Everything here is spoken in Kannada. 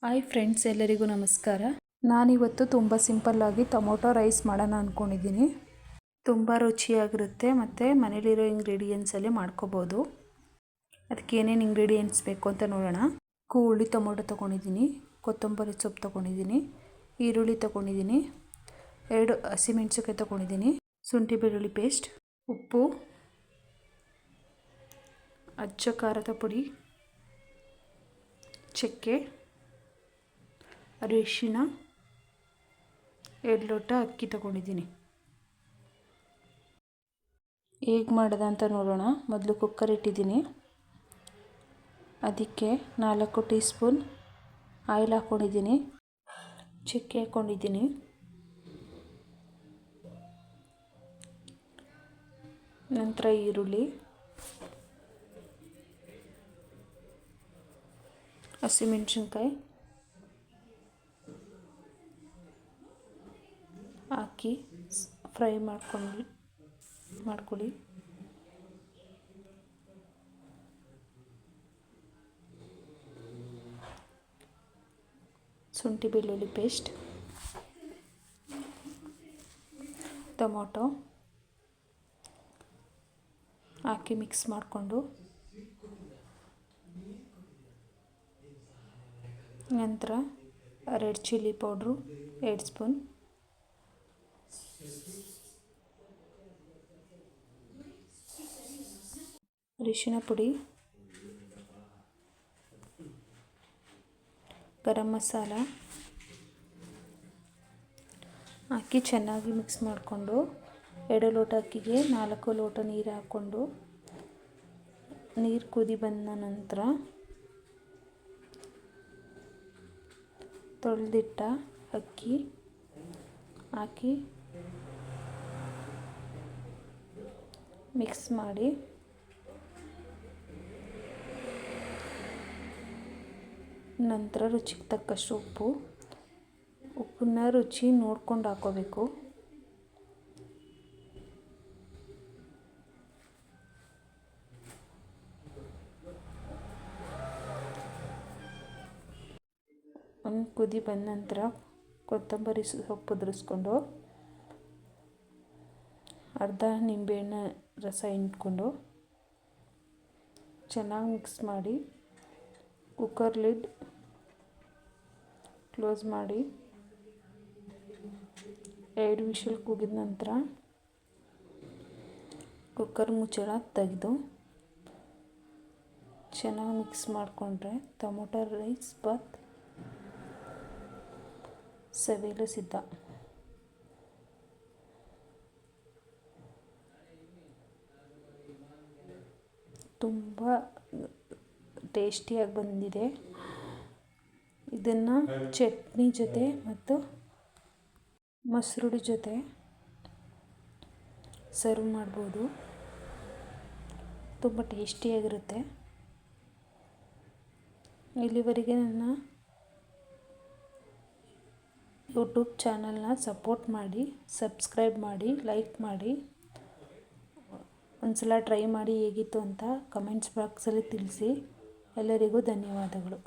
ಹಾಯ್ ಫ್ರೆಂಡ್ಸ್, ಎಲ್ಲರಿಗೂ ನಮಸ್ಕಾರ. ನಾನಿವತ್ತು ತುಂಬ ಸಿಂಪಲ್ಲಾಗಿ ಟೊಮೊಟೊ ರೈಸ್ ಮಾಡೋಣ ಅಂದ್ಕೊಂಡಿದ್ದೀನಿ. ತುಂಬ ರುಚಿಯಾಗಿರುತ್ತೆ ಮತ್ತು ಮನೇಲಿರೋ ಇಂಗ್ರೀಡಿಯೆಂಟ್ಸಲ್ಲಿ ಮಾಡ್ಕೋಬೋದು. ಅದಕ್ಕೆ ಏನೇನು ಇಂಗ್ರೀಡಿಯೆಂಟ್ಸ್ ಬೇಕು ಅಂತ ನೋಡೋಣ. ಹುಳಿ ಟೊಮೊಟೊ ತೊಗೊಂಡಿದ್ದೀನಿ, ಕೊತ್ತಂಬರಿ ಸೊಪ್ಪು ತೊಗೊಂಡಿದ್ದೀನಿ, ಈರುಳ್ಳಿ ತೊಗೊಂಡಿದ್ದೀನಿ, 2 ಹಸಿಮೆಣಸಿನ್ಕಾಯಿ ತೊಗೊಂಡಿದ್ದೀನಿ, ಶುಂಠಿ ಬೆಳ್ಳುಳ್ಳಿ ಪೇಸ್ಟ್, ಉಪ್ಪು, ಅಚ್ಚ ಖಾರದ ಪುಡಿ, ಚಕ್ಕೆ, ಅರಿಶಿಣ, 2 ಲೋಟ ಅಕ್ಕಿ ತೊಗೊಂಡಿದ್ದೀನಿ. ಹೇಗೆ ಮಾಡೋದು ಅಂತ ನೋಡೋಣ. ಮೊದಲು ಕುಕ್ಕರ್ ಇಟ್ಟಿದ್ದೀನಿ. ಅದಕ್ಕೆ 4 ಟೀ ಸ್ಪೂನ್ ಆಯಿಲ್ ಹಾಕ್ಕೊಂಡಿದ್ದೀನಿ, ಚಕ್ಕೆ ಹಾಕ್ಕೊಂಡಿದ್ದೀನಿ, ನಂತರ ಈರುಳ್ಳಿ, ಹಸಿಮೆಣಸಿನ್ಕಾಯಿ ಹಾಕಿ ಫ್ರೈ ಮಾಡ್ಕೊಳ್ಳಿ. ಶುಂಠಿ ಬೆಳ್ಳುಳ್ಳಿ ಪೇಸ್ಟ್, ಟೊಮೊಟೊ ಹಾಕಿ ಮಿಕ್ಸ್ ಮಾಡಿಕೊಂಡು ನಂತರ ರೆಡ್ ಚಿಲ್ಲಿ ಪೌಡ್ರು 2 ಸ್ಪೂನ್, ಅರಿಶಿಣ ಪುಡಿ, ಗರಂ ಮಸಾಲ ಹಾಕಿ ಚೆನ್ನಾಗಿ ಮಿಕ್ಸ್ ಮಾಡಿಕೊಂಡು 2 ಲೋಟ ಅಕ್ಕಿಗೆ 4 ಲೋಟ ನೀರು ಹಾಕ್ಕೊಂಡು ನೀರು ಕುದಿ ಬಂದ ನಂತರ ತೊಳೆದಿಟ್ಟ ಅಕ್ಕಿ ಹಾಕಿ ಮಿಕ್ಸ್ ಮಾಡಿ ನಂತರ ರುಚಿಗೆ ತಕ್ಕಷ್ಟು ಉಪ್ಪನ್ನ ರುಚಿ ನೋಡ್ಕೊಂಡು ಹಾಕ್ಕೋಬೇಕು. ಒಂದು ಕುದಿ ಬಂದ ನಂತರ ಕೊತ್ತಂಬರಿ ಸೊಪ್ಪು ಉದುರಿಸ್ಕೊಂಡು ಅರ್ಧ ನಿಂಬೆಹಣ್ಣು ರಸ ಹಿಂಡ್ಕೊಂಡು ಚೆನ್ನಾಗಿ ಮಿಕ್ಸ್ ಮಾಡಿ ಕುಕ್ಕರ್ ಲಿಡ್ ಕ್ಲೋಸ್ ಮಾಡಿ 2 ವಿಷಲ್ ಕೂಗಿದ ನಂತರ ಕುಕ್ಕರ್ ಮುಚ್ಚಳ ತೆಗೆದು ಚೆನ್ನಾಗಿ ಮಿಕ್ಸ್ ಮಾಡಿಕೊಂಡ್ರೆ ಟೊಮೊಟೊ ರೈಸ್ ಬಾತ್ ಸವಿಯಲು ಸಿದ್ಧ. ತುಂಬ ಟೇಸ್ಟಿಯಾಗಿ ಬಂದಿದೆ. ಇದನ್ನು ಚಟ್ನಿ ಜೊತೆ ಮತ್ತು ಮೊಸರುಡಿ ಜೊತೆ ಸರ್ವ್ ಮಾಡ್ಬೋದು. ತುಂಬ ಟೇಸ್ಟಿಯಾಗಿರುತ್ತೆ. ಇಲ್ಲಿವರೆಗೆ ನನ್ನ ಯೂಟ್ಯೂಬ್ ಚಾನಲ್ನ ಸಪೋರ್ಟ್ ಮಾಡಿ, ಸಬ್ಸ್ಕ್ರೈಬ್ ಮಾಡಿ, ಲೈಕ್ ಮಾಡಿ. ಒಂದ್ಸಲ ಟ್ರೈ ಮಾಡಿ ಹೇಗಿತ್ತು ಅಂತ ಕಮೆಂಟ್ಸ್ ಬಾಕ್ಸಲ್ಲಿ ತಿಳಿಸಿ. ಎಲ್ಲರಿಗೂ ಧನ್ಯವಾದಗಳು.